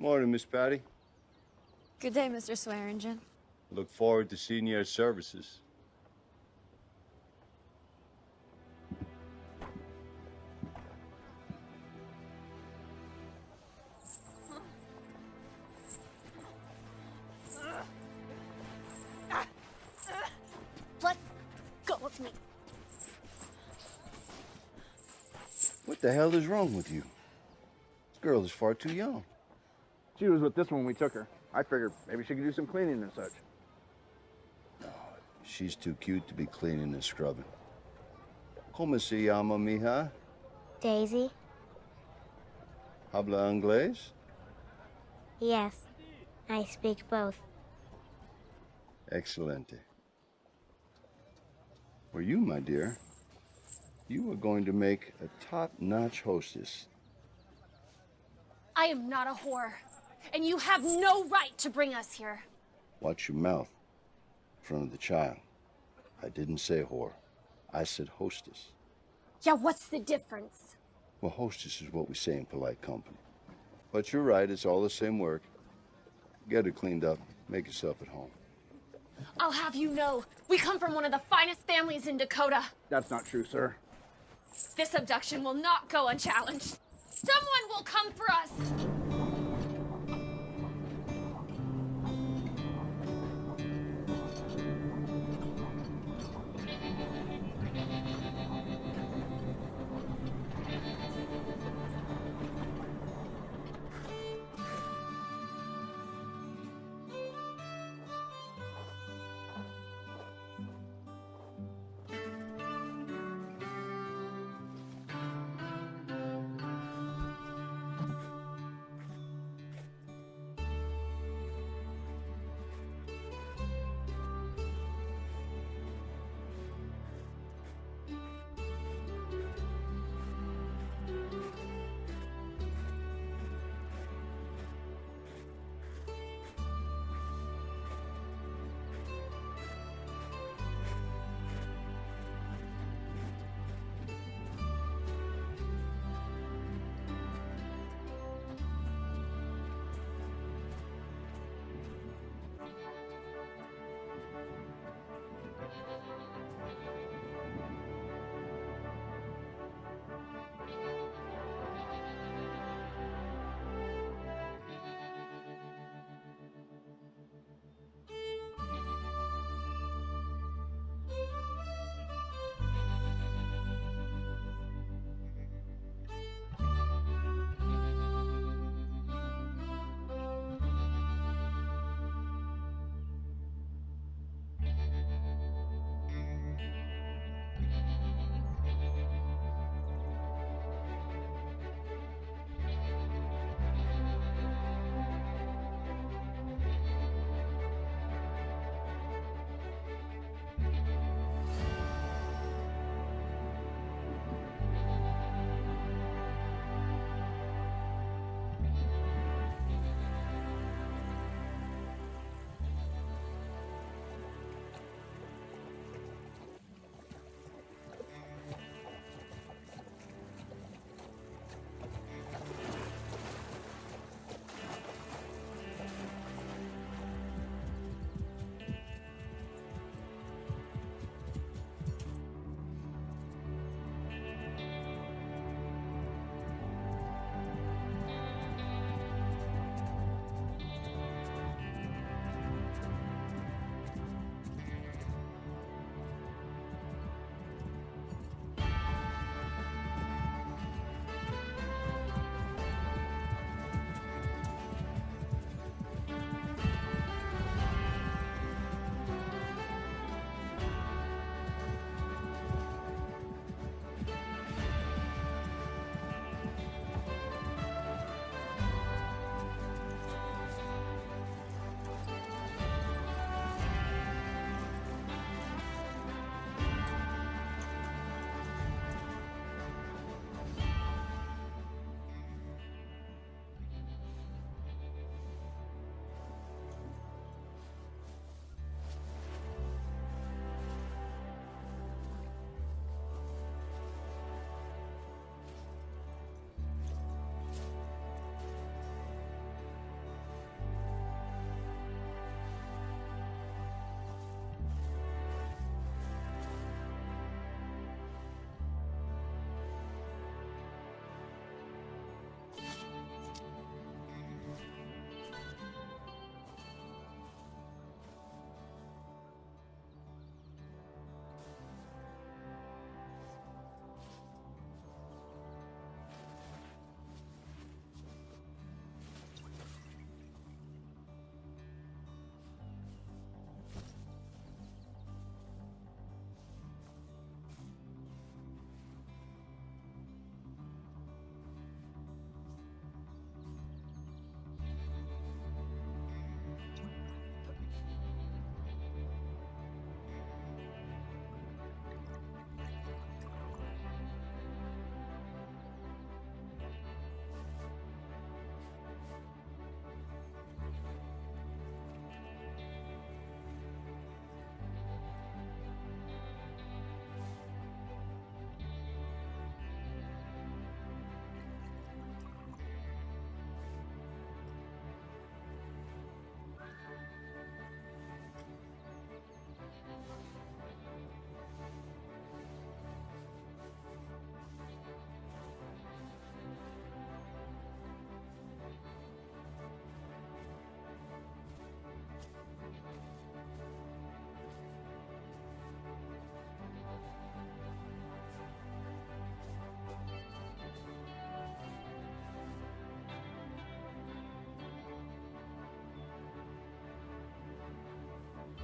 Morning, Miss Patty. Good day, Mr. Swearingen. Look forward to seeing your services. Let go of me. What the hell is wrong with you? This girl is far too young. She was with this one when we took her. I figured maybe she could do some cleaning and such. No, she's too cute to be cleaning and scrubbing. ¿Cómo se llama, mija? Daisy? ¿Habla inglés? Yes, I speak both. Excelente. For you, my dear, you are going to make a top-notch hostess. I am not a whore, and you have no right to bring us here. Watch your mouth in front of the child. I didn't say whore. I said hostess. Yeah, what's the difference? Well, hostess is what we say in polite company. But you're right, it's all the same work. Get her cleaned up, make yourself at home. I'll have you know, we come from one of the finest families in Dakota. That's not true, sir. This abduction will not go unchallenged. Someone will come for us!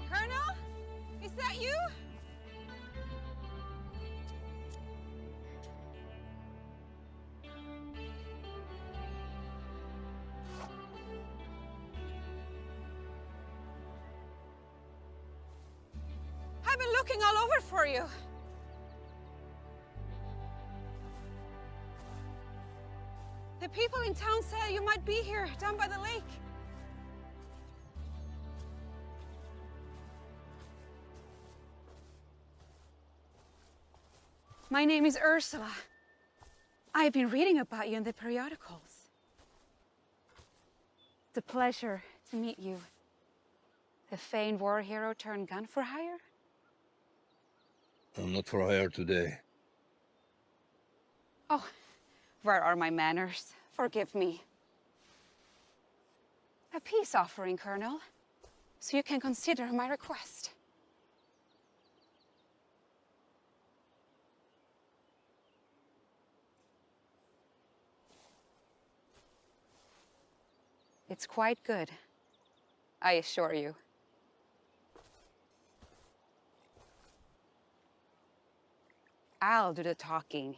Colonel? Is that you? I've been looking all over for you. The people in town said you might be here, down by the lake. My name is Ursula. I've been reading about you in the periodicals. It's a pleasure to meet you. The famed war hero turned gun for hire? I'm not for hire today. Oh, where are my manners? Forgive me. A peace offering, Colonel, so you can consider my request. It's quite good, I assure you. I'll do the talking.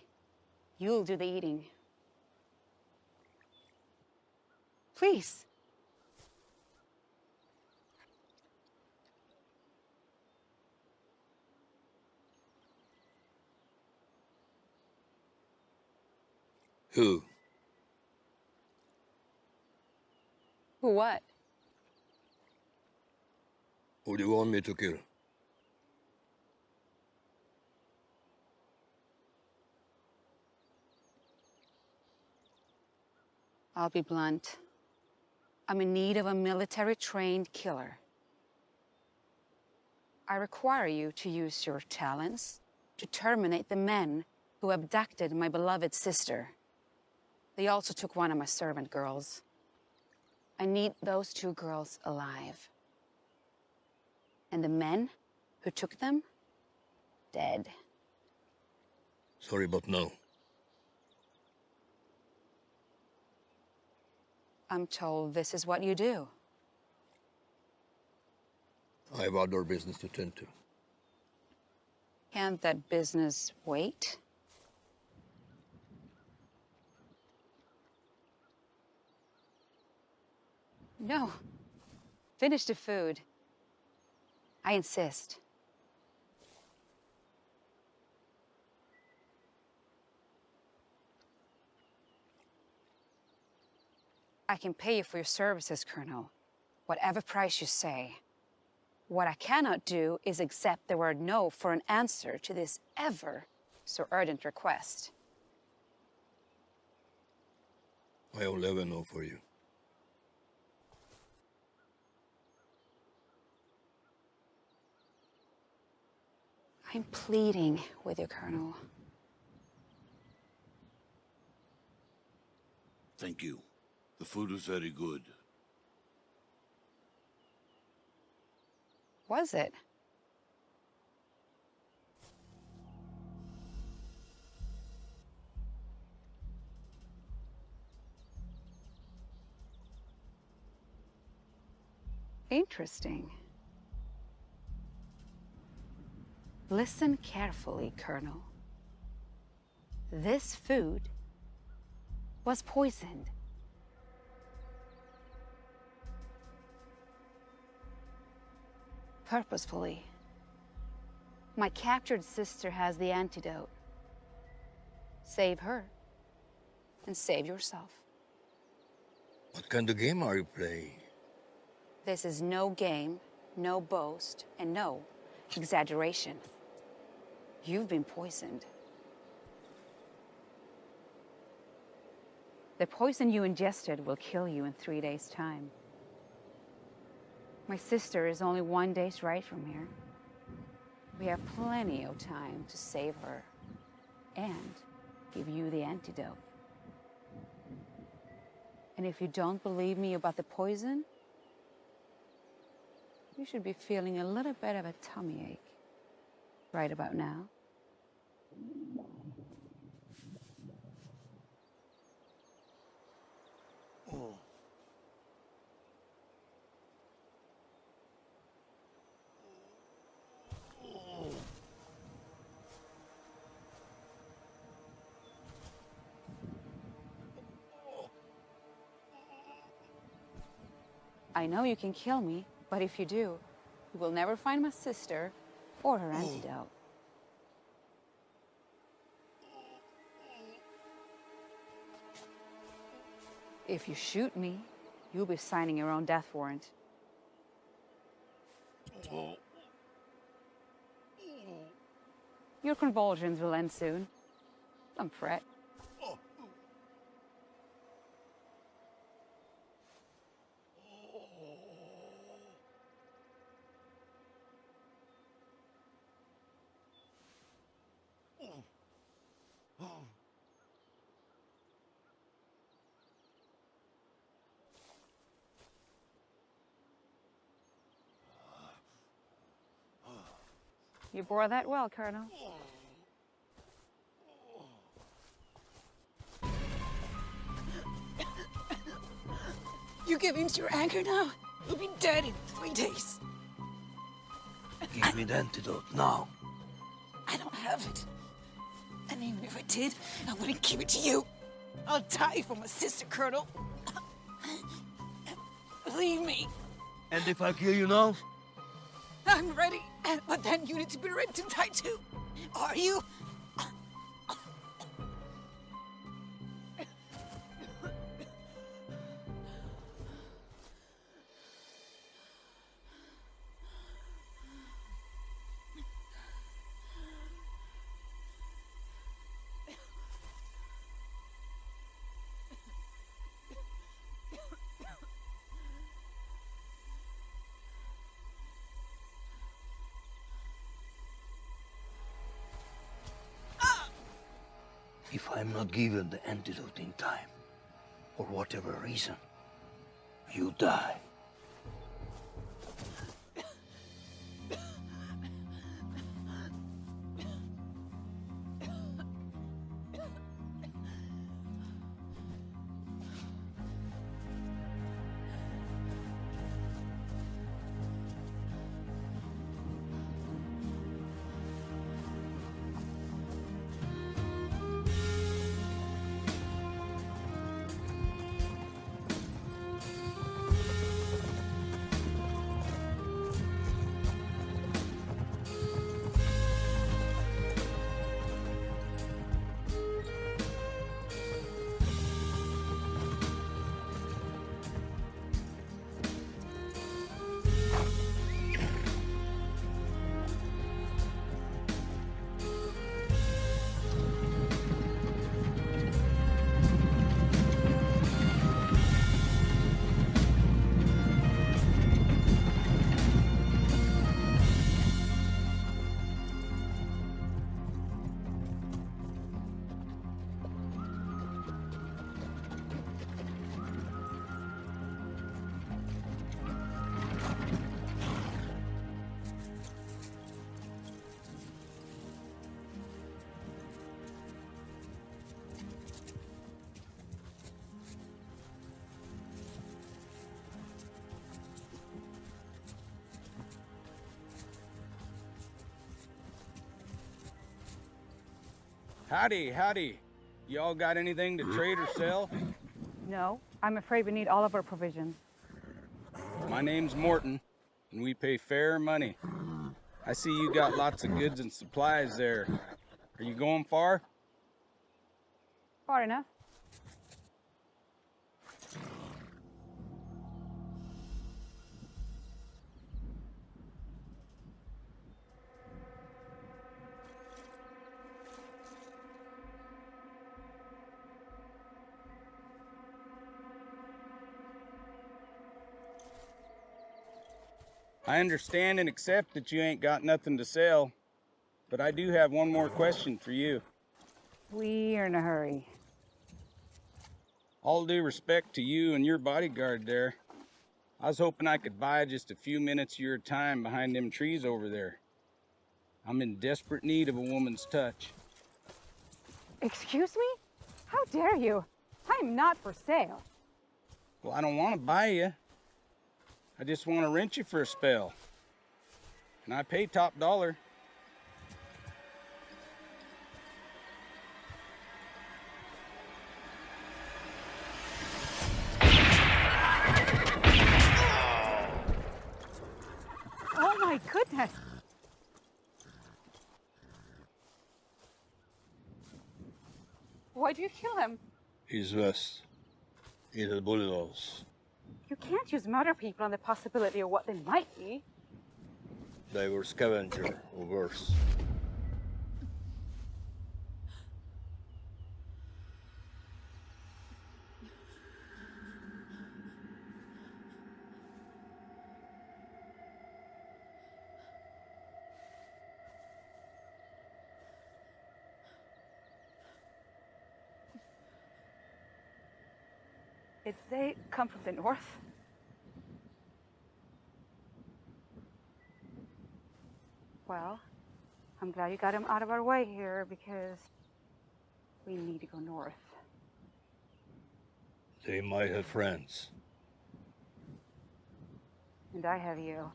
You'll do the eating. Please. Who? What? Who do you want me to kill? I'll be blunt. I'm in need of a military-trained killer. I require you to use your talents to terminate the men who abducted my beloved sister. They also took one of my servant girls. I need those 2 girls alive. And the men who took them, dead. Sorry, but no. I'm told this is what you do. I have other business to tend to. Can't that business wait? No. Finish the food. I insist. I can pay you for your services, Colonel. Whatever price you say. What I cannot do is accept the word no for an answer to this ever so urgent request. I will ever know for you. I'm pleading with you, Colonel. Thank you. The food was very good. Was it? Interesting. Listen carefully, Colonel. This food was poisoned. Purposefully. My captured sister has the antidote. Save her, and save yourself. What kind of game are you playing? This is no game, no boast, and no exaggeration. You've been poisoned. The poison you ingested will kill you in 3 days' time. My sister is only 1 day's ride from here. We have plenty of time to save her and give you the antidote. And if you don't believe me about the poison, you should be feeling a little bit of a tummy ache right about now. I know you can kill me, but if you do, you will never find my sister or her antidote. If you shoot me, you'll be signing your own death warrant. Your convulsions will end soon. Don't fret. You bore that well, Colonel. You give in to your anger now? You'll be dead in 3 days. Give me the antidote now. I don't have it. And even if I did, I wouldn't give it to you. I'll die for my sister, Colonel. Believe me, And if I kill you now? I'm ready. But then you need to be ready to die too. Are you? If I'm not given the antidote in time, for whatever reason, you die. Howdy, howdy. Y'all got anything to trade or sell? No, I'm afraid we need all of our provisions. My name's Morton, and we pay fair money. I see you got lots of goods and supplies there. Are you going far? Far enough. I understand and accept that you ain't got nothing to sell, but I do have one more question for you. We are in a hurry. All due respect to you and your bodyguard there, I was hoping I could buy just a few minutes of your time behind them trees over there. I'm in desperate need of a woman's touch. Excuse me? How dare you? I'm not for sale. Well, I don't want to buy you. I just want to rent you for a spell. And I pay top dollar. Oh my goodness! Why'd you kill him? He's West. He had bullet holes. You can't use murder people on the possibility of what they might be. They were scavenger, or worse. Did they come from the north? Well, I'm glad you got him out of our way here because we need to go north. They might have friends. And I have you.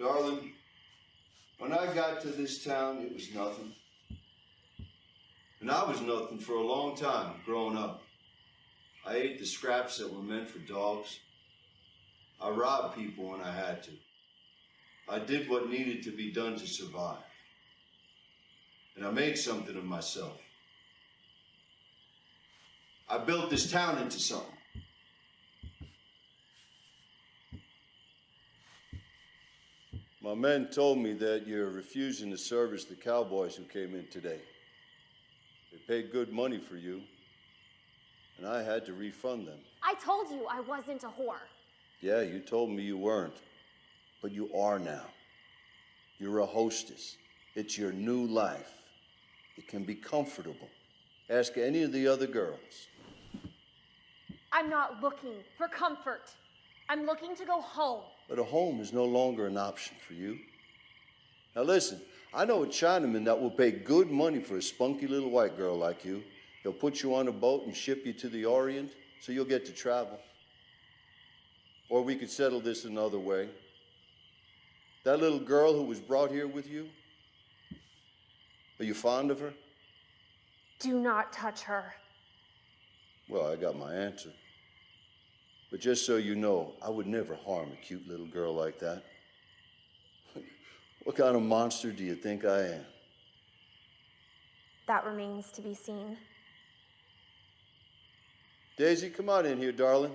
Darling, when I got to this town, it was nothing. And I was nothing for a long time growing up. I ate the scraps that were meant for dogs. I robbed people when I had to. I did what needed to be done to survive. And I made something of myself. I built this town into something. My men told me that you're refusing to service the cowboys who came in today. They paid good money for you, and I had to refund them. I told you I wasn't a whore. Yeah, you told me you weren't, but you are now. You're a hostess. It's your new life. It can be comfortable. Ask any of the other girls. I'm not looking for comfort. I'm looking to go home. But a home is no longer an option for you. Now listen, I know a Chinaman that will pay good money for a spunky little white girl like you. He'll put you on a boat and ship you to the Orient so you'll get to travel. Or we could settle this another way. That little girl who was brought here with you, are you fond of her? Do not touch her. Well, I got my answer. But just so you know, I would never harm a cute little girl like that. What kind of monster do you think I am? that remains to be seen. Daisy, come on in here, darling.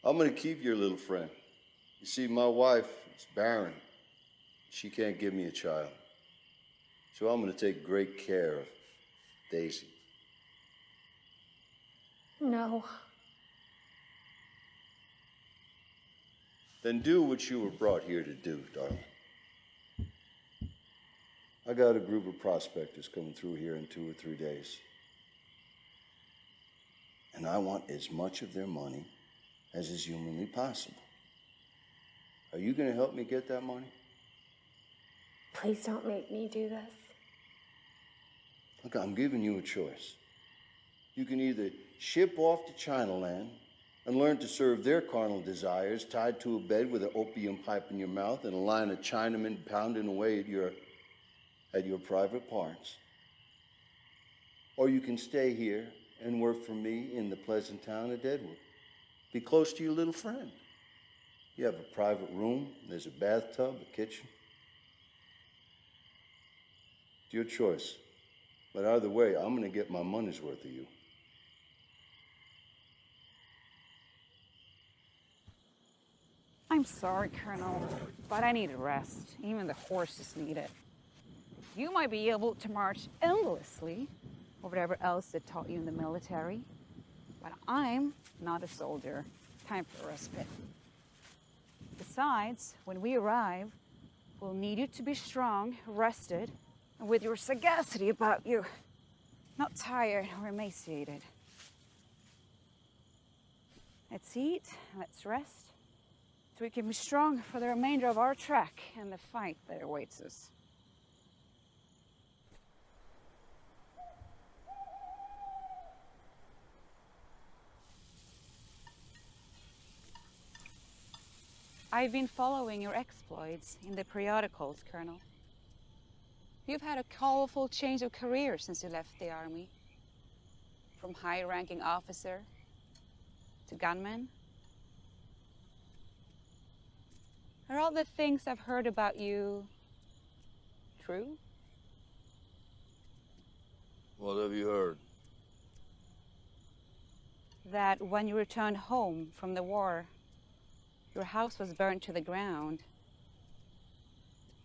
I'm gonna keep your little friend. You see, my wife is barren. She can't give me a child. So I'm gonna take great care of Daisy. No. Then do what you were brought here to do, darling. I got a group of prospectors coming through here in 2 or 3 days. And I want as much of their money as is humanly possible. Are you gonna help me get that money? Please don't make me do this. Look, I'm giving you a choice. You can either ship off to Chinaland and learn to serve their carnal desires tied to a bed with an opium pipe in your mouth and a line of Chinamen pounding away at your private parts. Or you can stay here and work for me in the pleasant town of Deadwood. Be close to your little friend. You have a private room, there's a bathtub, a kitchen. It's your choice. But either way, I'm gonna get my money's worth of you. I'm sorry, Colonel, but I need a rest. Even the horses need it. You might be able to march endlessly, or whatever else they taught you in the military, but I'm not a soldier. Time for a respite. Besides, when we arrive, we'll need you to be strong, rested, and with your sagacity about you, not tired or emaciated. Let's eat, let's rest, so we can be strong for the remainder of our trek and the fight that awaits us. I've been following your exploits in the periodicals, Colonel. You've had a colorful change of career since you left the army. From high-ranking officer to gunman. Are all the things I've heard about you true? What have you heard? That when you returned home from the war, your house was burned to the ground.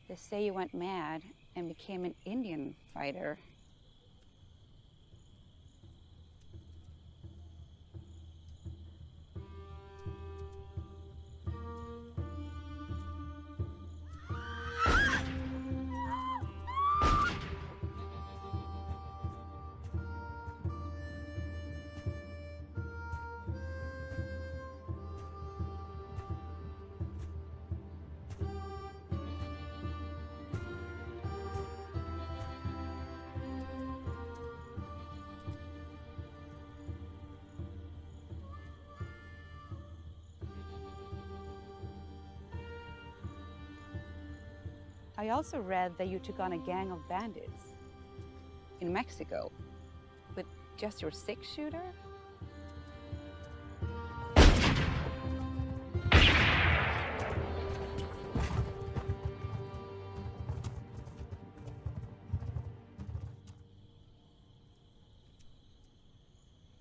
They say you went mad and became an Indian fighter. I also read that you took on a gang of bandits in Mexico with just your 6-shooter?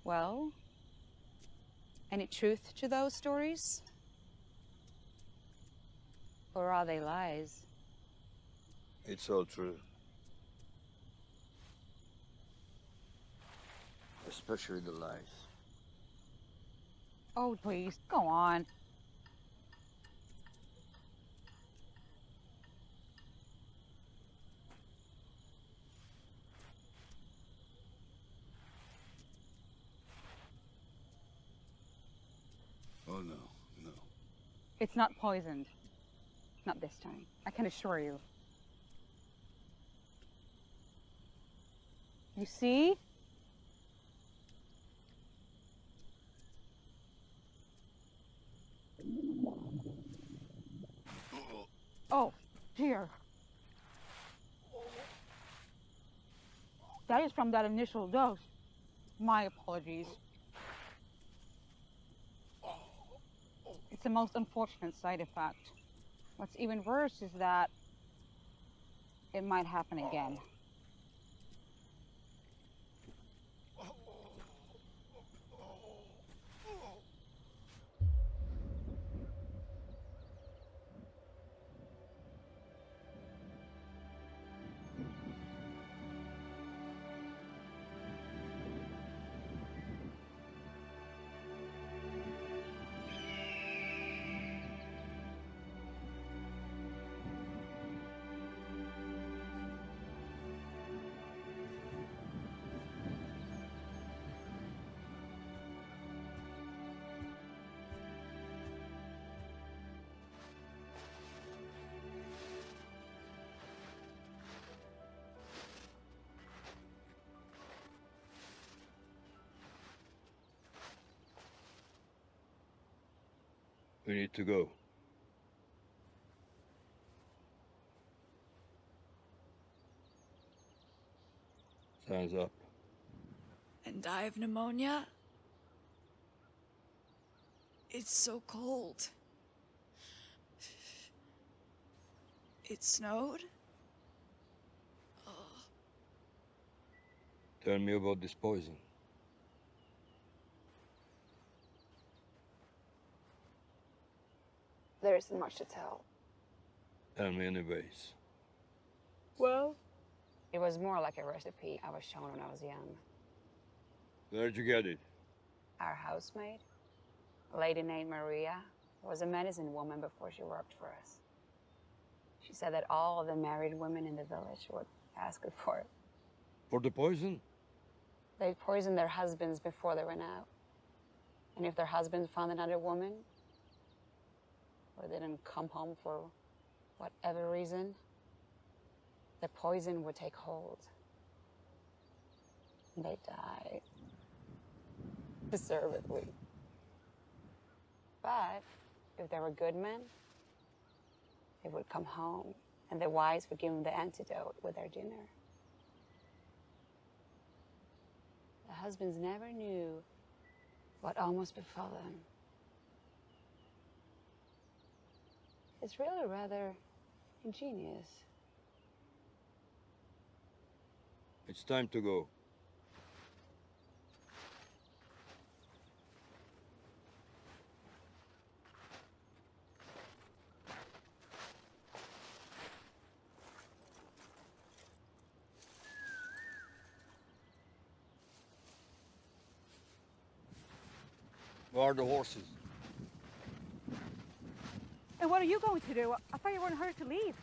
Well, any truth to those stories? Or are they lies? It's all true. Especially the lies. Oh, please, go on. Oh, no, no. It's not poisoned. Not this time, I can assure you. You see? Oh, dear. That is from that initial dose. My apologies. It's It's the most unfortunate side effect. What's even worse is that it might happen again. We need to go. Time's up. And die of pneumonia? It's so cold. It snowed? Tell me about this poison. There isn't much to tell. Tell me anyways. Well? It was more like a recipe I was shown when I was young. Where'd you get it? Our housemaid, a lady named Maria, was a medicine woman before she worked for us. She said that all of the married women in the village would ask her for it. For the poison? They'd poison their husbands before they went out. And if their husbands found another woman, or they didn't come home for whatever reason, the poison would take hold. And they died. Deservedly. But if they were good men, they would come home, and the wives would give them the antidote with their dinner. The husbands never knew what almost befell them. It's really rather ingenious. It's time to go. Where are the horses? And what are you going to do? I thought you were in a hurry to leave.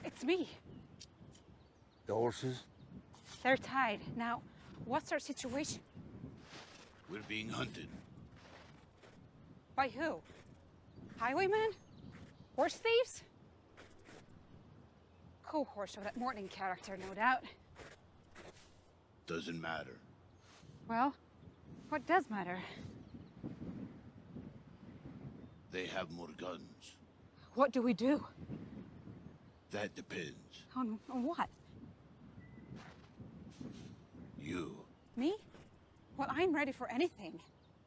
It's me. The horses? They're tied. Now, what's our situation? We're being hunted. By who? Highwaymen? Horse thieves? Cohorts of that Morton character, no doubt. Doesn't matter. Well, what does matter? They have more guns. What do we do? That depends. On what? You. Me? Well, I'm ready for anything.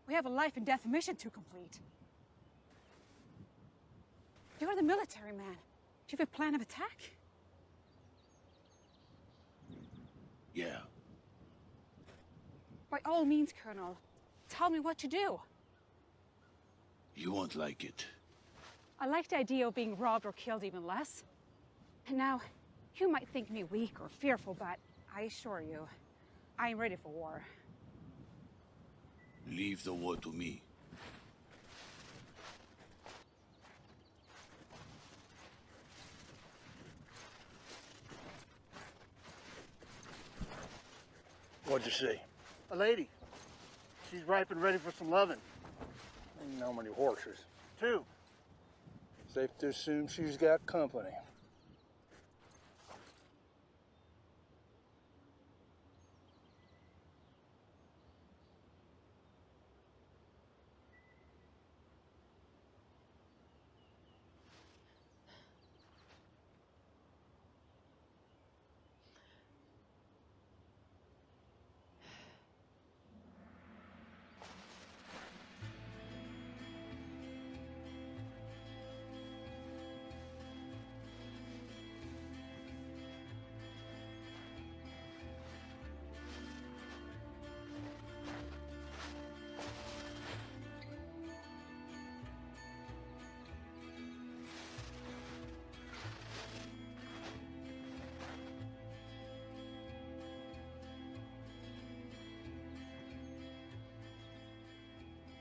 We have a life and death mission to complete. You're the military man. Do you have a plan of attack? Yeah. By all means, Colonel. Tell me what to do. You won't like it. I like the idea of being robbed or killed even less. And now, you might think me weak or fearful, but I assure you, I am ready for war. Leave the war to me. What'd you see? A lady. She's ripe and ready for some loving. Ain't know many horses. 2. Safe to assume she's got company.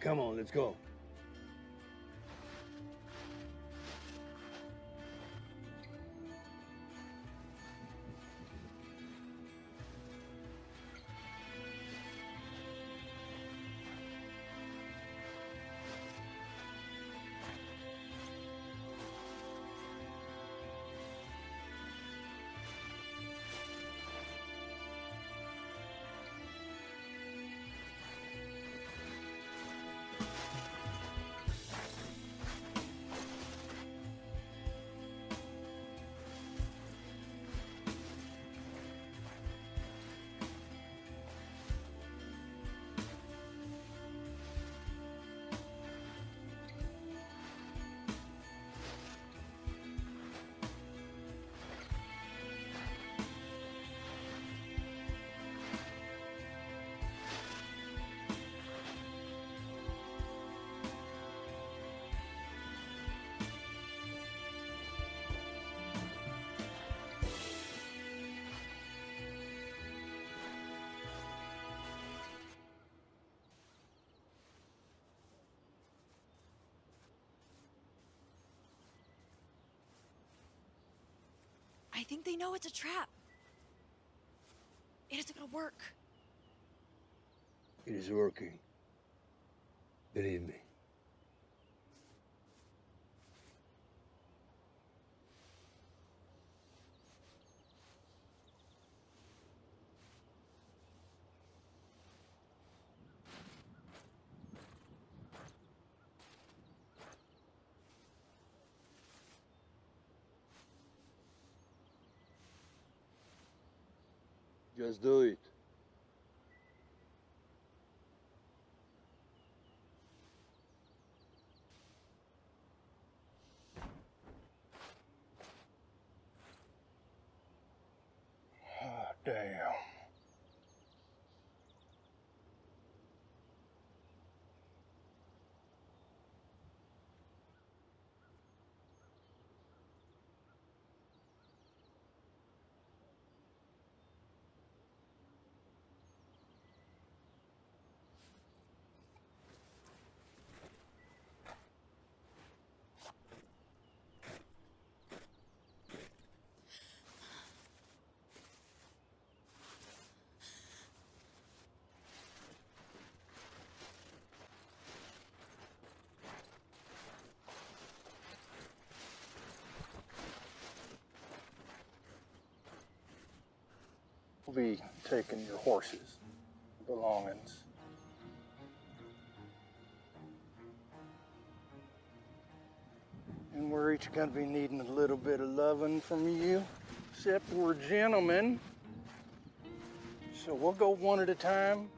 Come on, let's go. I think they know it's a trap. It isn't gonna work. It is working. Believe me. Just do it. Oh, damn. We'll be taking your horses, belongings. And we're each gonna be needing a little bit of loving from you, except we're gentlemen. So we'll go one at a time.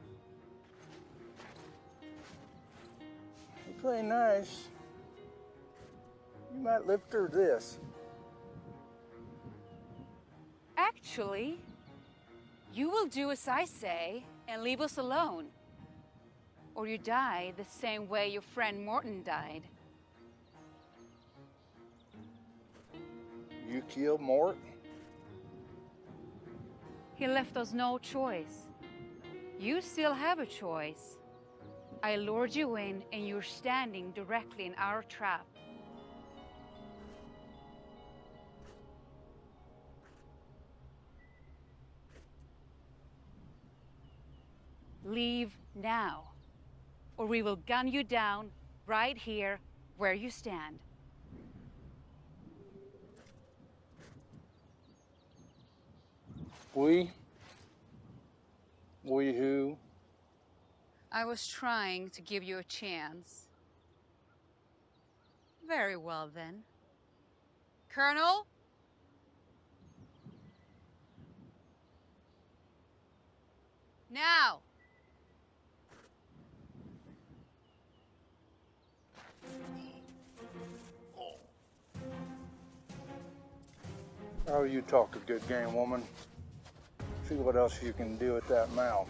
We play nice. You might live through this. Actually, you will do as I say and leave us alone. Or you die the same way your friend Morton died. You killed Mort? He left us no choice. You still have a choice. I lured you in and you're standing directly in our trap. Leave now, or we will gun you down right here where you stand. We who? I was trying to give you a chance. Very well then. Colonel? Now! Oh, you talk a good game, woman. See what else you can do with that mouth.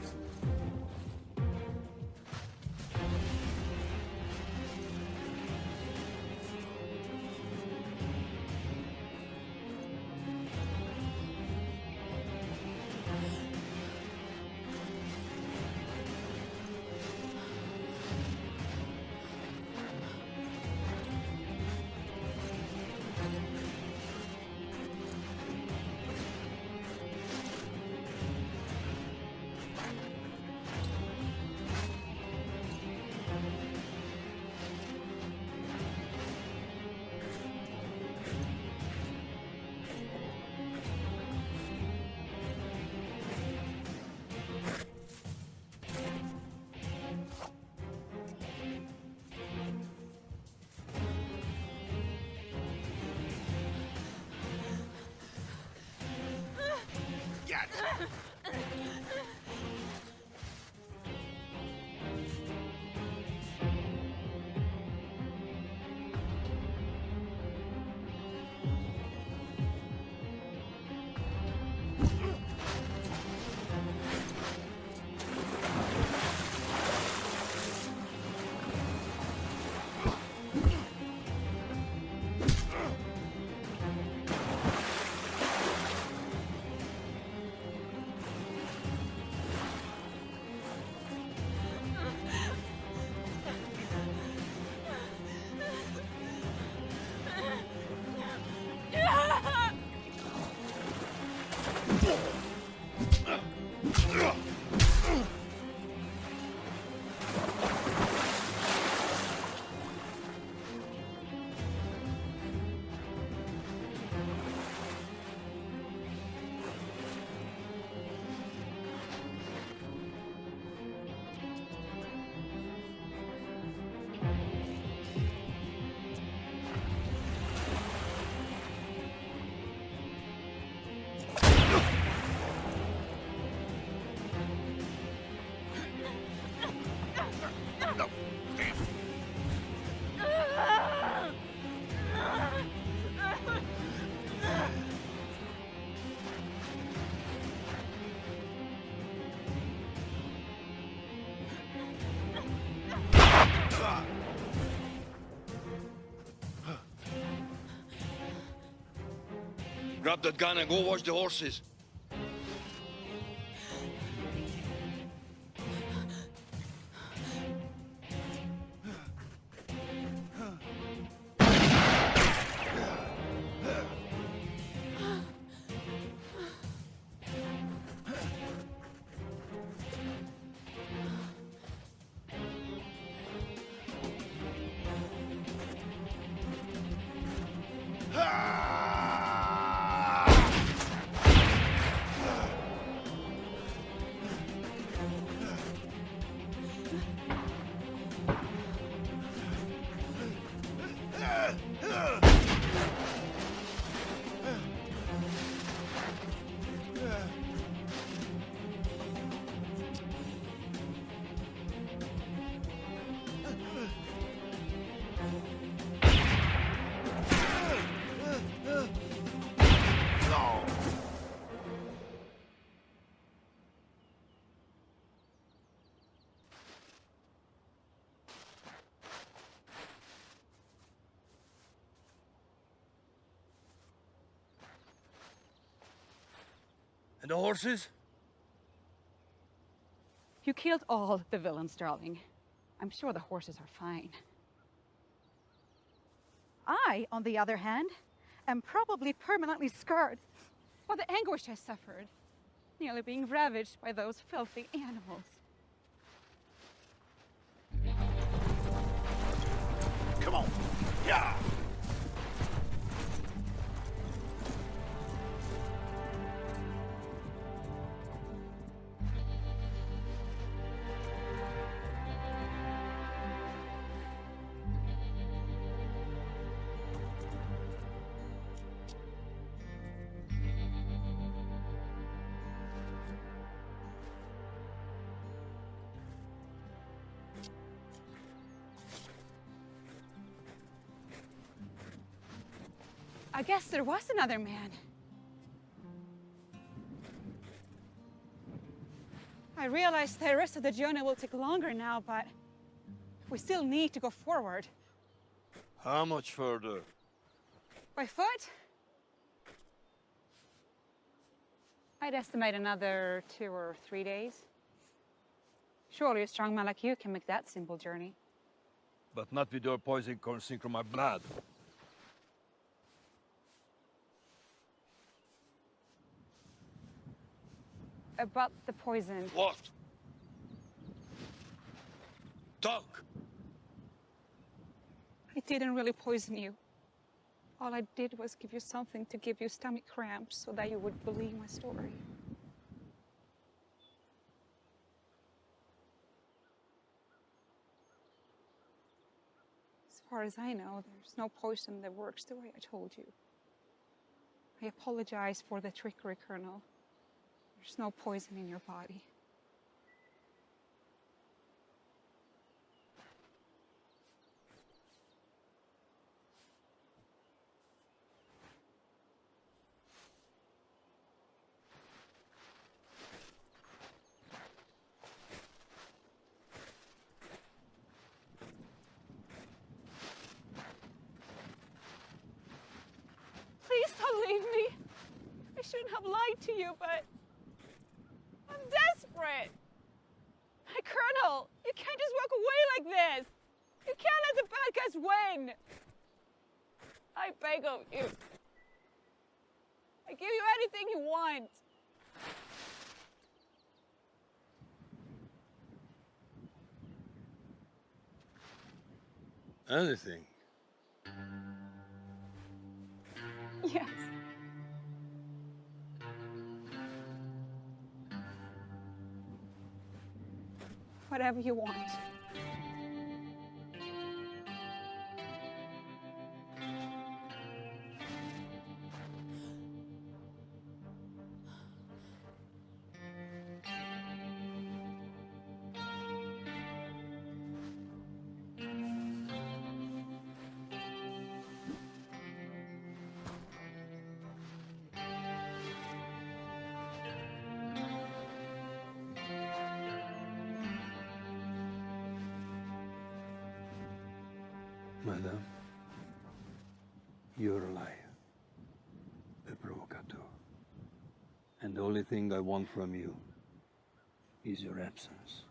Grab that gun and go watch the horses. the horses? You killed all the villains, darling. I'm sure the horses are fine. I, on the other hand, am probably permanently scarred by the anguish I suffered, nearly being ravaged by those filthy animals. Come on. Yeah. I guess there was another man. I realize the rest of the journey will take longer now, but we still need to go forward. How much further? By foot? I'd estimate another 2 or 3 days. Surely a strong man like you can make that simple journey. But not with your poison coursing through my blood. About the poison. What? Talk! I didn't really poison you. All I did was give you something to give you stomach cramps so that you would believe my story. As far as I know, there's no poison that works the way I told you. I apologize for the trickery, Colonel. There's no poison in your body. Please don't leave me. I shouldn't have lied to you, but I'm desperate. Colonel, you can't just walk away like this. You can't let the bad guys win. I beg of you. I give you anything you want. Anything? Yes. Whatever you want. Madam, you're a liar, a provocateur. And the only thing I want from you is your absence.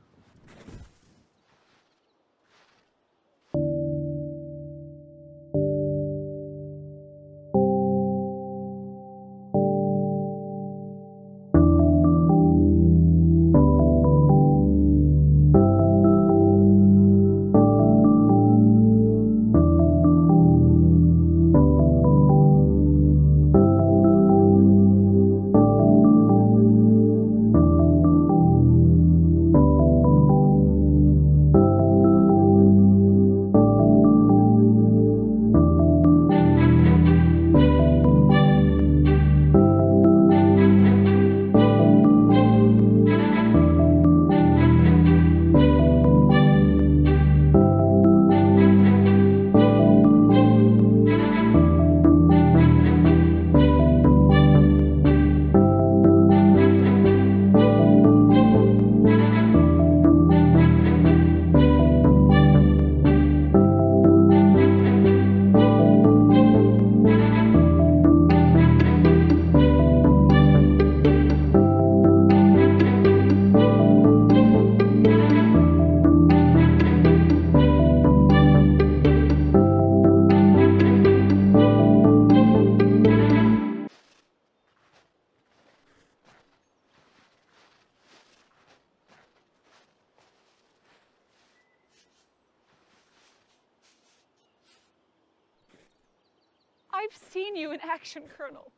I've seen you in action, Colonel.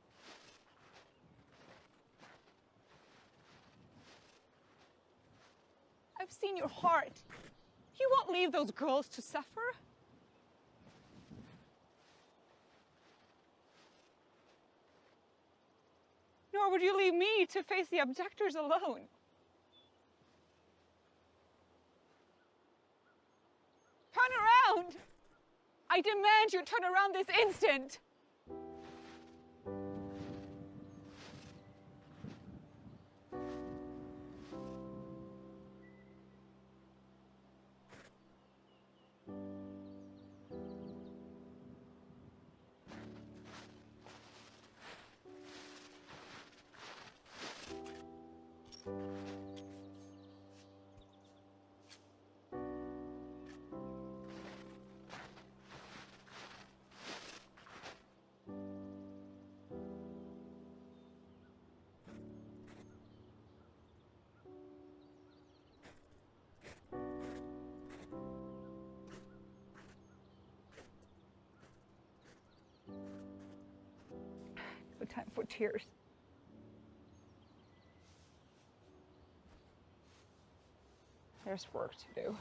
I've seen your heart. You won't leave those girls to suffer. Nor would you leave me to face the abductors alone. Turn around! I demand you turn around this instant! No time for tears. There's work to do.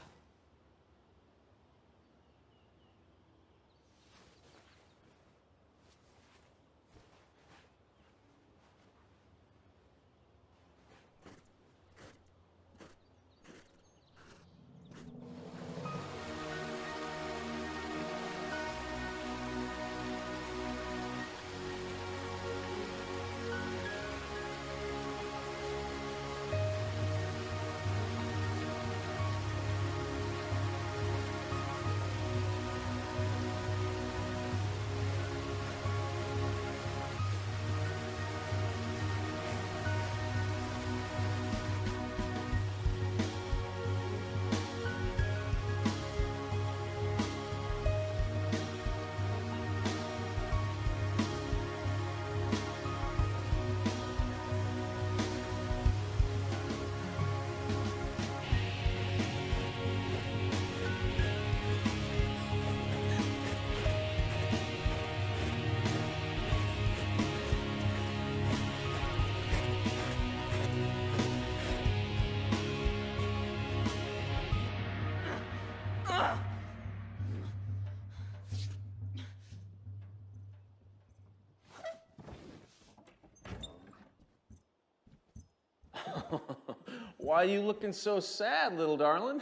Why are you looking so sad, little darling?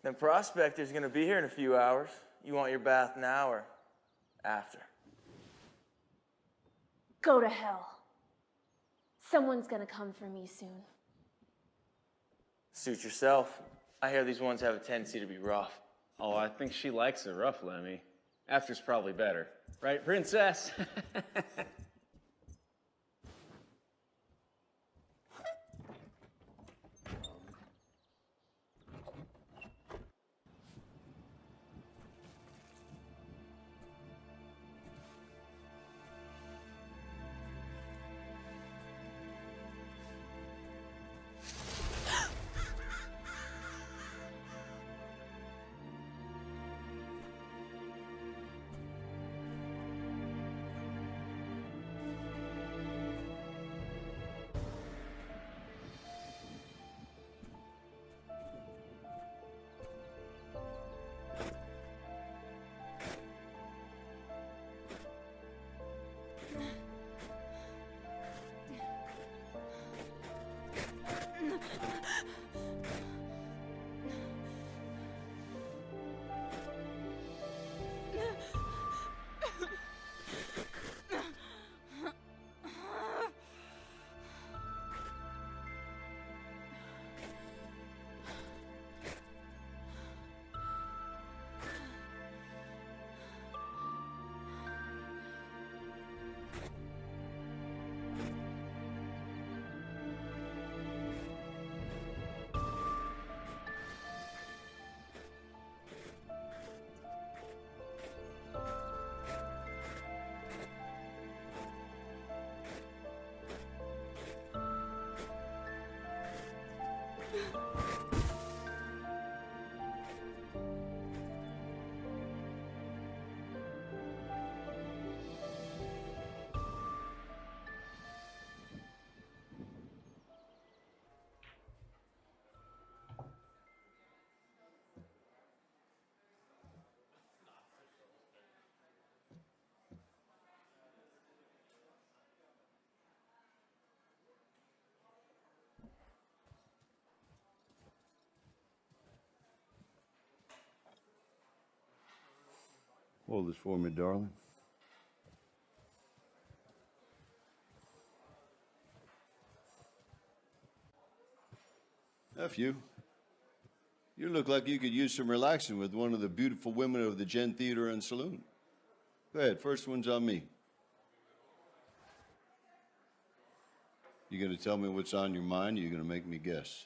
The prospector's gonna be here in a few hours. You want your bath now or after? Go to hell. Someone's gonna come for me soon. Suit yourself. I hear these ones have a tendency to be rough. Oh, I think she likes it rough, Lemmy. After's probably better. Right, princess? Hold this for me, darling. Nephew, you look like you could use some relaxing with one of the beautiful women of the Gen Theater and Saloon. Go ahead, first one's on me. You gonna tell me what's on your mind, or you gonna make me guess?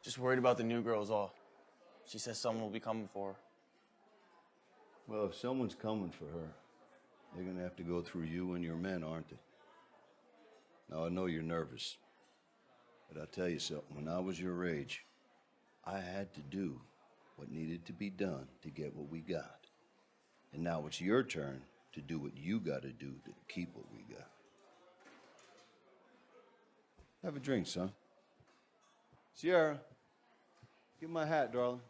Just worried about the new girl's all. She says someone will be coming for her. Well, if someone's coming for her, they're gonna have to go through you and your men, aren't they? Now, I know you're nervous, but I'll tell you something. When I was your age, I had to do what needed to be done to get what we got. And now it's your turn to do what you gotta do to keep what we got. Have a drink, son. Sierra, get my hat, darling.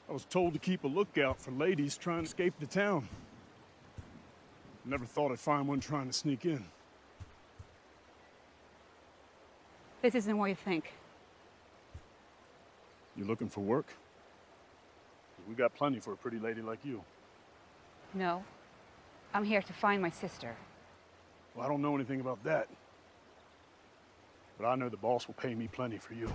I was told to keep a lookout for ladies trying to escape the town. Never thought I'd find one trying to sneak in. This isn't what you think. You looking for work? We got plenty for a pretty lady like you. No. I'm here to find my sister. Well, I don't know anything about that. But I know the boss will pay me plenty for you.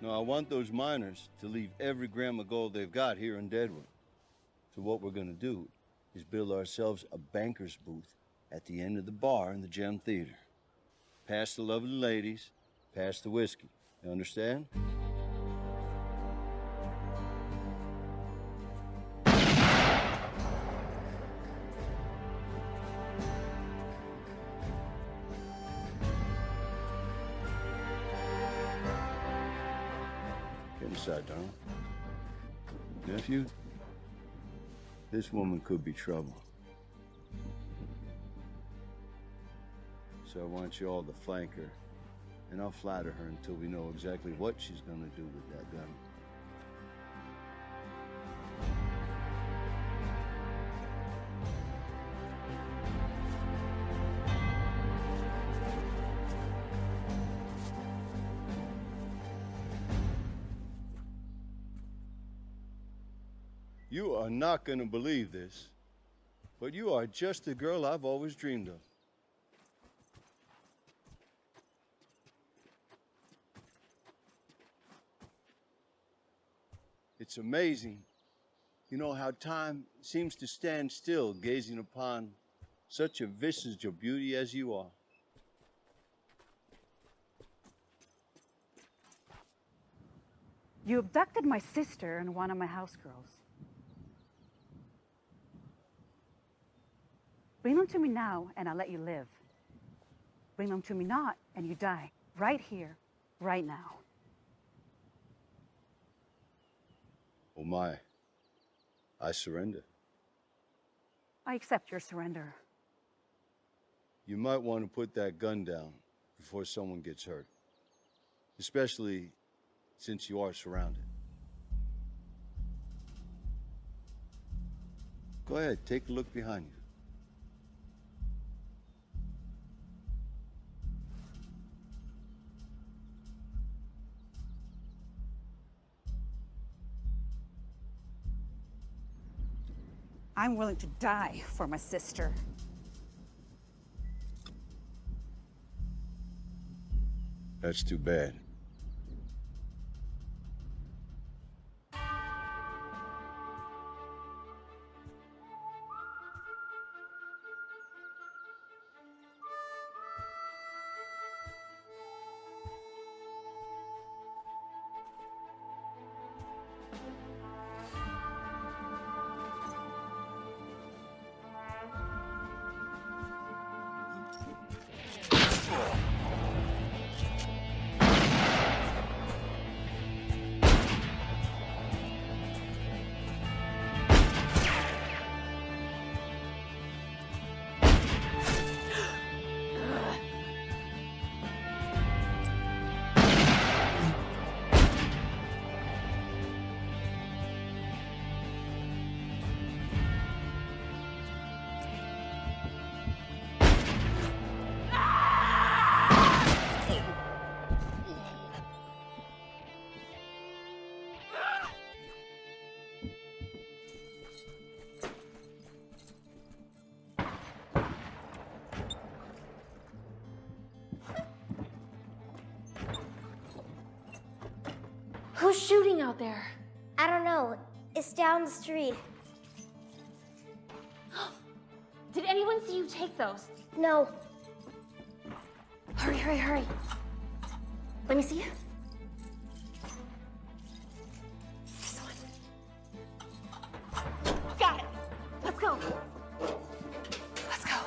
No, I want those miners to leave every gram of gold they've got here in Deadwood. So what we're gonna do is build ourselves a banker's booth at the end of the bar in the Gem Theater. Past the lovely ladies, past the whiskey. You understand? Get inside, darling. Nephew, this woman could be trouble. So I want you all to flank her, and I'll flatter her until we know exactly what she's gonna do with that gun. You are not gonna believe this, but you are just the girl I've always dreamed of. It's amazing, you know, how time seems to stand still gazing upon such a visage of beauty as you are. You abducted my sister and one of my house girls. Bring them to me now, and I'll let you live. Bring them to me not, and you die. Right here, right now. Oh my, I surrender. I accept your surrender. You might want to put that gun down before someone gets hurt. Especially since you are surrounded. Go ahead, take a look behind you. I'm willing to die for my sister. That's too bad. Who's shooting out there? I don't know. It's down the street. Did anyone see you take those? No. Hurry, hurry, hurry. Let me see. This one. Got it. Let's go. Let's go.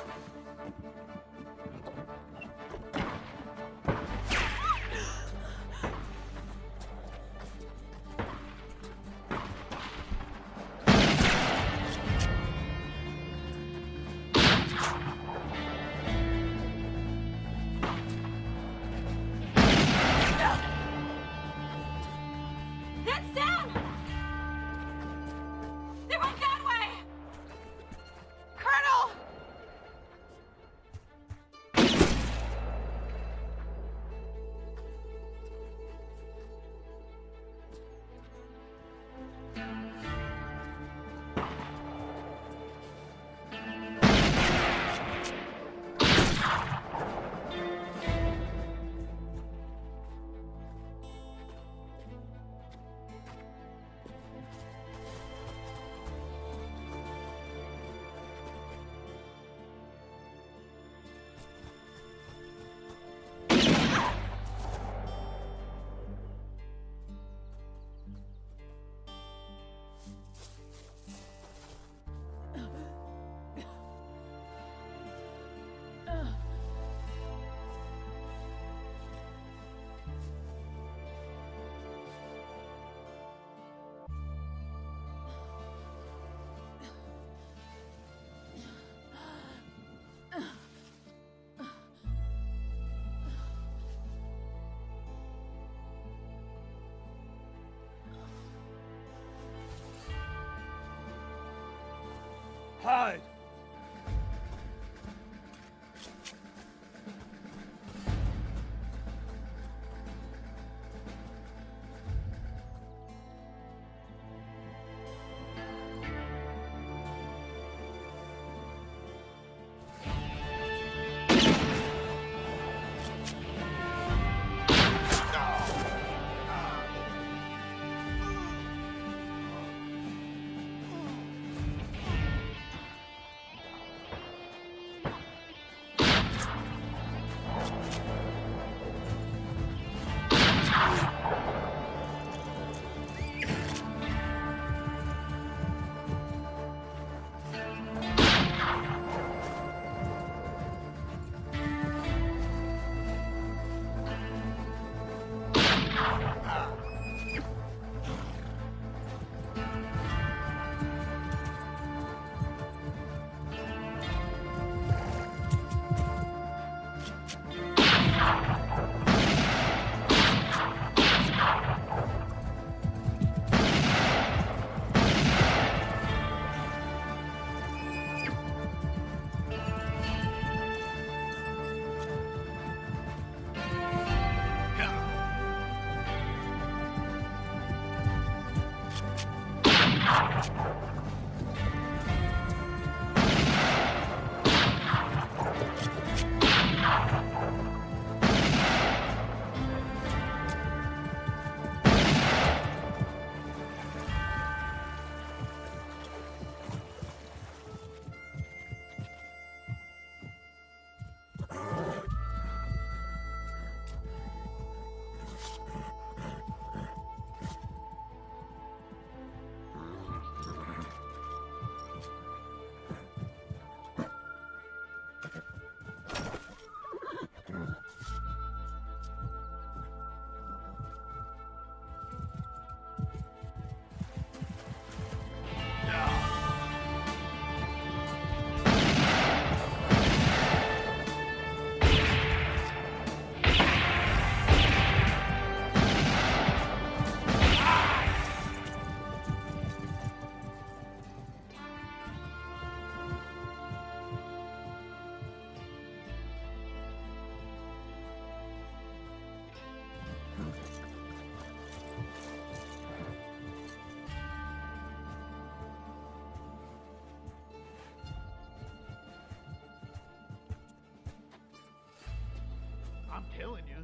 I'm telling you,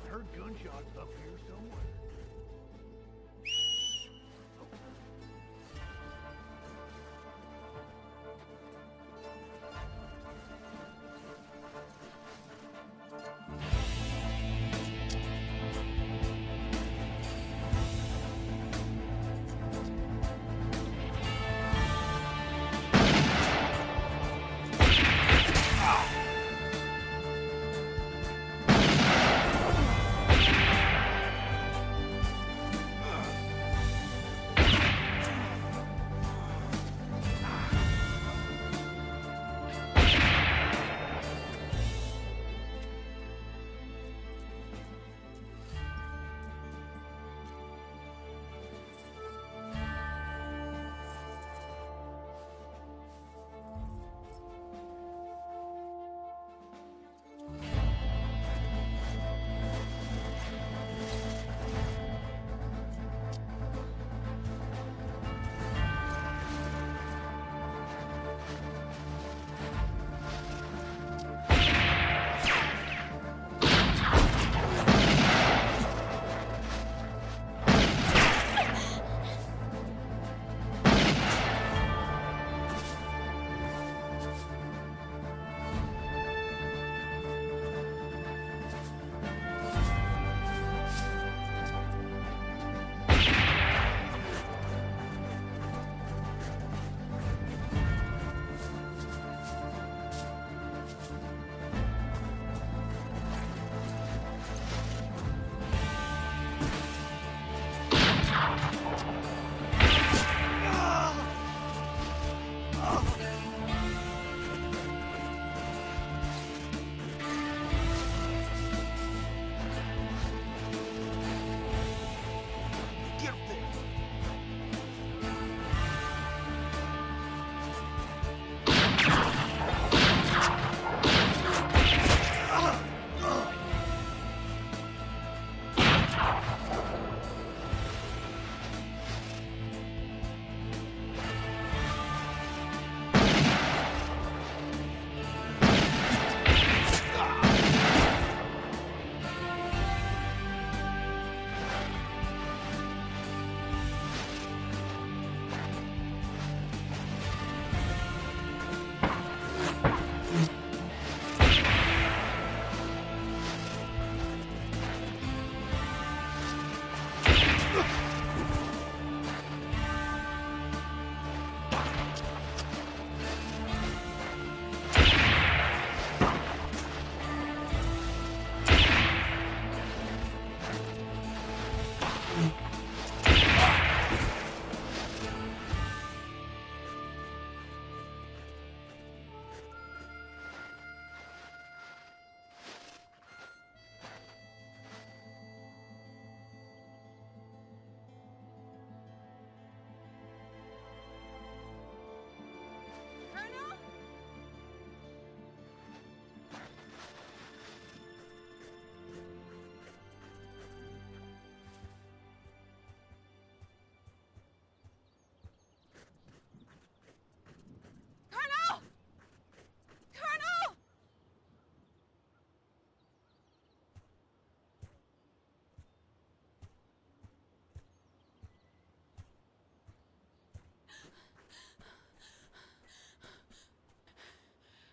I heard gunshots up here somewhere.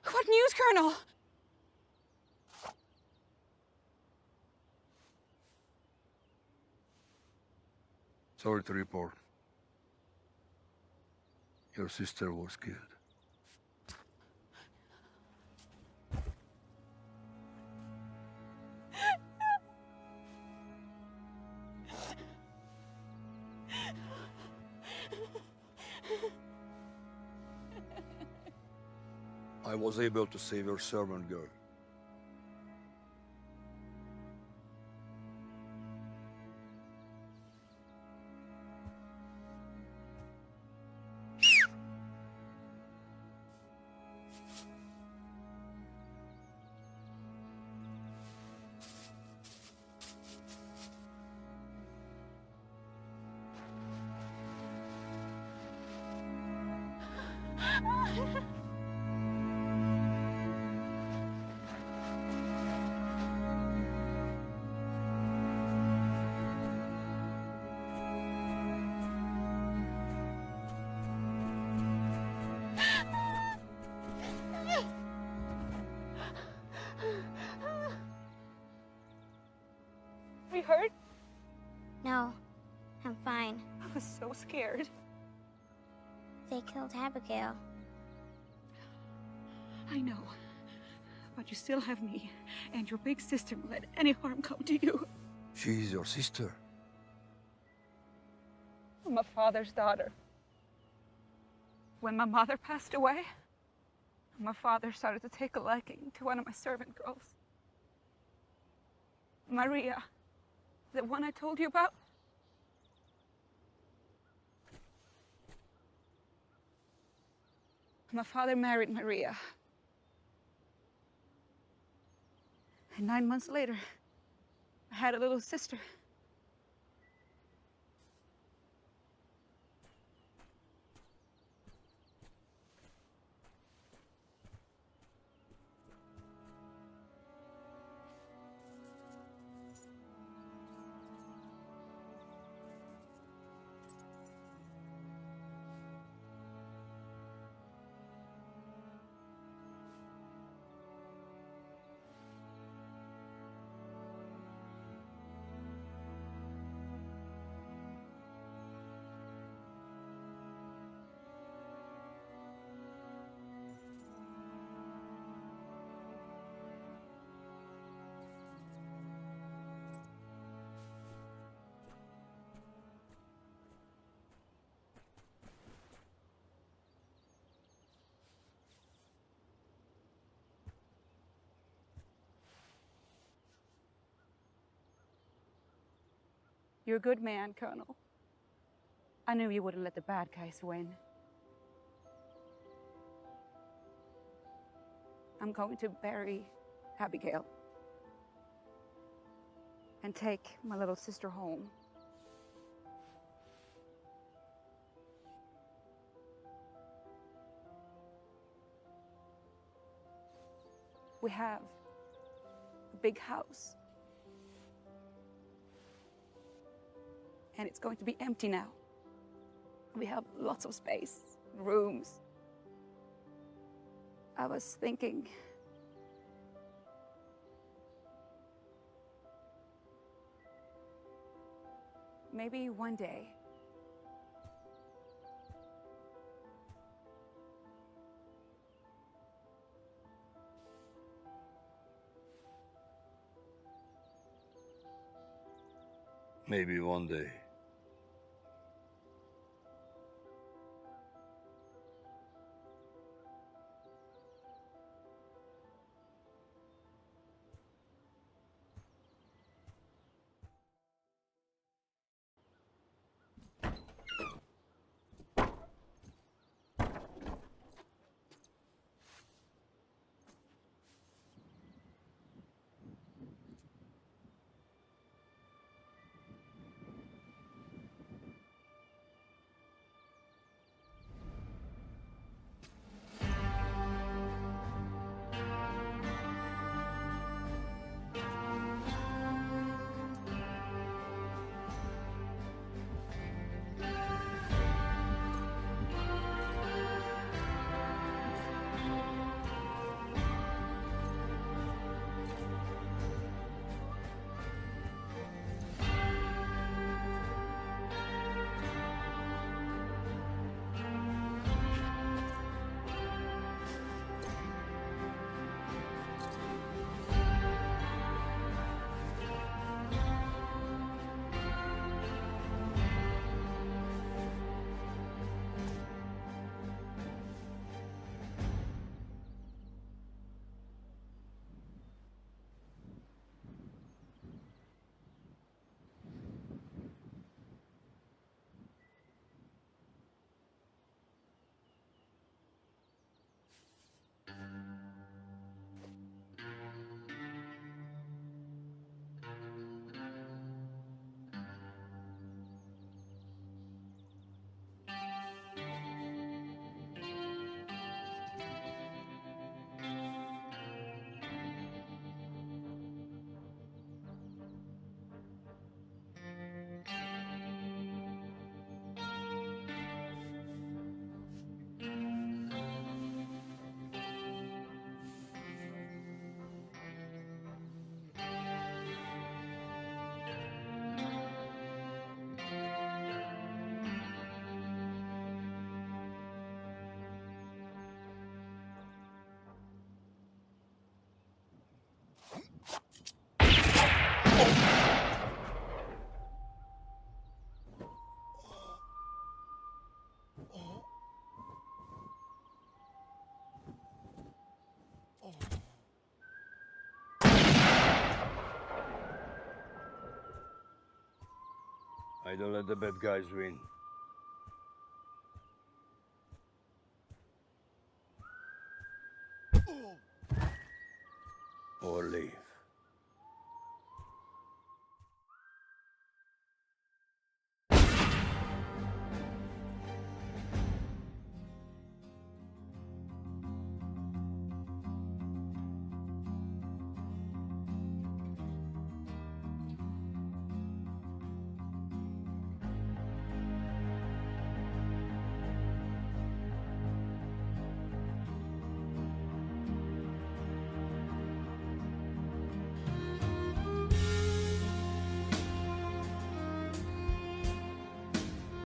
What news, Colonel? Sorry to report. Your sister was killed. I was able to save your servant girl. you hurt? No, I'm fine. I was so scared. They killed Abigail. I know. But you still have me, and your big sister won't let any harm come to you. She's your sister. I'm my father's daughter. When my mother passed away, my father started to take a liking to one of my servant girls. Maria, the one I told you about. My father married Maria. And 9 months later, I had a little sister. You're a good man, Colonel. I knew you wouldn't let the bad guys win. I'm going to bury Abigail and take my little sister home. We have a big house. And it's going to be empty now. We have lots of space, rooms. I was thinking, maybe one day, Maybe one day. I don't let the bad guys win. Or leave.